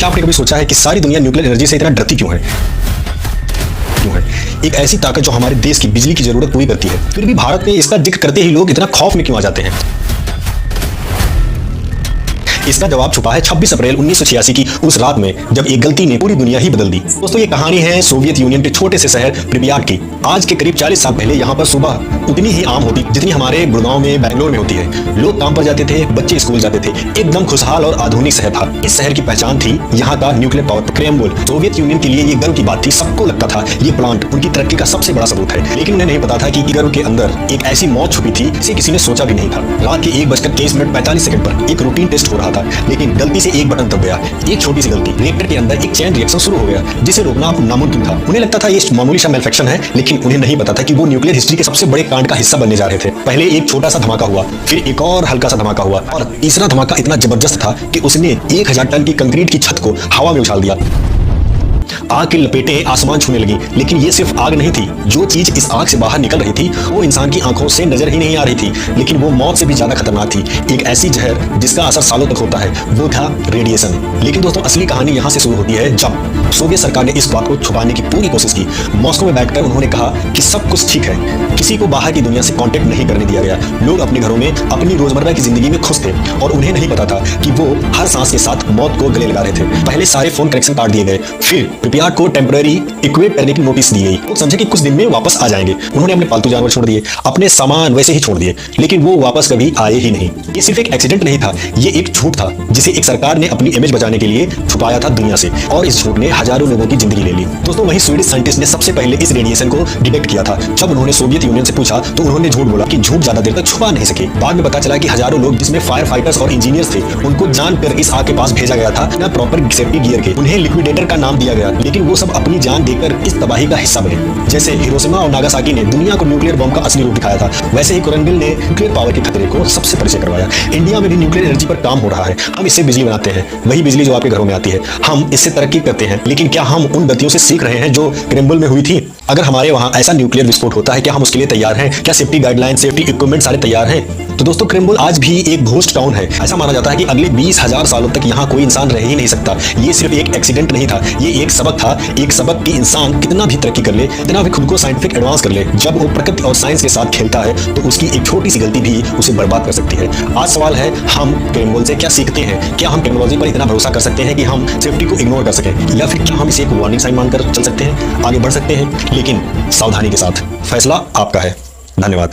क्या आपने कभी सोचा है कि सारी दुनिया न्यूक्लियर एनर्जी से इतना डरती क्यों है? एक ऐसी ताकत जो हमारे देश की बिजली की जरूरत पूरी करती है, फिर भी भारत में इसका जिक्र करते ही लोग इतना खौफ में क्यों आ जाते हैं? इसका जवाब छुपा है 26 अप्रैल 1986 की उस रात में, जब एक गलती ने पूरी दुनिया ही बदल दी। दोस्तों, ये कहानी है सोवियत यूनियन के छोटे से शहर प्रिपियाट की। आज के करीब 40 साल पहले यहाँ पर सुबह उतनी ही आम होती जितनी हमारे गुड़गांव में, बैंगलोर में होती है। लोग काम पर जाते थे, बच्चे स्कूल जाते थे। एकदम खुशहाल और आधुनिक शहर था। इस शहर की पहचान थी यहाँ का न्यूक्लियर पावर क्रेमबुल। सोवियत यूनियन के लिए ये गर्व की बात थी। सबको लगता था ये प्लांट उनकी तरक्की का सबसे बड़ा सबूत है, लेकिन उन्हें नहीं पता था कि गर्व के अंदर एक ऐसी मौत छुपी थी जिसे किसी ने सोचा भी नहीं था। रात के 1:23:45 पर एक रूटीन टेस्ट हो रहा था, लेकिन गलती से एक बटन दब गया। एक छोटी सी गलती, रिएक्टर के अंदर एक चेन रिएक्शन शुरू हो गया, जिसे रोकना नामुमकिन था। उन्हें लगता था ये मामूली सा मैल्फेक्शन है, लेकिन उन्हें नहीं पता था कि वो न्यूक्लियर हिस्ट्री के सबसे बड़े कांड का हिस्सा बनने जा रहे थे। पहले एक छोटा सा धमाका हुआ, फिर एक और हल्का सा धमाका हुआ, और तीसरा धमाका इतना जबरदस्त था कि उसने 1000 टन की कंक्रीट की छत को हवा में उछाल दिया। आग की लपेटें आसमान छूने लगी, लेकिन ये सिर्फ आग नहीं थी। जो चीज इस आग से बाहर निकल रही थी वो इंसान की आंखों से नजर ही नहीं आ रही थी, लेकिन वो मौत से भी ज्यादा खतरनाक थी। एक ऐसी जहर जिसका असर सालों तक होता है, वो था रेडिएशन। लेकिन दोस्तों, असली कहानी यहाँ से शुरू होती है जब सोवियत सरकार ने इस बात को छुपाने की पूरी कोशिश की। मॉस्को में बैठकर उन्होंने कहा कि सब कुछ ठीक है, किसी को बाहर की दुनिया से कांटेक्ट नहीं करने दिया गया। लोग अपने घरों में अपनी रोजमर्रा की जिंदगी में खुश थे, और उन्हें नहीं पता था कि वो हर सांस के साथ मौत को गले लगा रहे थे। पहले सारे फोन कनेक्शन काट दिए गए, फिर प्रिपियाट को टेम्पररी इक्वेट करने की नोटिस दी गई। वो समझे कि कुछ दिन में वापस आ जाएंगे। उन्होंने अपने पालतू जानवर छोड़ दिए, अपने सामान वैसे ही छोड़ दिए, लेकिन वो वापस कभी आए ही नहीं। ये सिर्फ एक एक्सीडेंट नहीं था, ये एक झूठ था जिसे एक सरकार ने अपनी इमेज बचाने के लिए छुपाया था दुनिया से, और इस झूठ ने हजारों लोगों की जिंदगी ले ली। दोस्तों, वही स्वीडिश साइंटिस्ट ने सबसे पहले इस रेडिएशन को डिटेक्ट किया था। जब उन्होंने सोवियत यूनियन से पूछा तो उन्होंने झूठ बोला कि झूठ ज्यादा देर तक छुपा नहीं सके। बाद में पता चला कि हजारों लोग, जिसमें फायर फाइटर्स और इंजीनियर्स थे, उनको जानकर इस आग के पास भेजा गया था ना प्रॉपर सेफ्टी गियर के। उन्हें लिक्विडेटर का नाम दिया गया, लेकिन वो सब अपनी जान देकर इस तबाही का हिस्सा बने। जैसे हिरोशिमा और नागासाकी ने दुनिया को न्यूक्लियर बम का असली रूप दिखाया था, वैसे ही कोरंबिल ने न्यूक्लियर पावर के खतरे को सबसे परिचय करवाया। इंडिया में भी न्यूक्लियर एनर्जी पर काम हो रहा है। हम इससे बिजली बनाते हैं, वही बिजली जो आपके घरों में आती है। हम इससे तरक्की करते हैं, लेकिन क्या हम उन गलतियों से सीख रहे हैं जो क्रेमबुल में हुई थी? अगर हमारे वहां ऐसा न्यूक्लियर विस्फोट होता है, क्या हम उसके लिए तैयार हैं? क्या सेफ्टी गाइडलाइन, सेफ्टी इक्विपमेंट सारे तैयार हैं? तो दोस्तों, क्रेमबुल आज भी एक घोस्ट टाउन है। ऐसा माना जाता है कि अगले 20,000 सालों तक यहाँ कोई इंसान रह ही नहीं सकता। ये सिर्फ एक एक्सीडेंट नहीं था, ये एक सबक था। एक सबक कि इंसान कितना भी तरक्की कर ले, कितना भी खुद को साइंटिफिक एडवांस कर ले, जब वो प्रकृति और साइंस के साथ खेलता है तो उसकी एक छोटी सी गलती भी उसे बर्बाद कर सकती है। आज सवाल है, हम क्रेमबुल से क्या सीखते हैं? क्या हम टेक्नोलॉजी पर इतना भरोसा कर सकते हैं कि हम सेफ्टी को इग्नोर कर सकें, या फिर क्या हम इसे एक वार्निंग साइन मानकर चल सकते हैं, आगे बढ़ सकते हैं, लेकिन सावधानी के साथ? फैसला आपका है। धन्यवाद।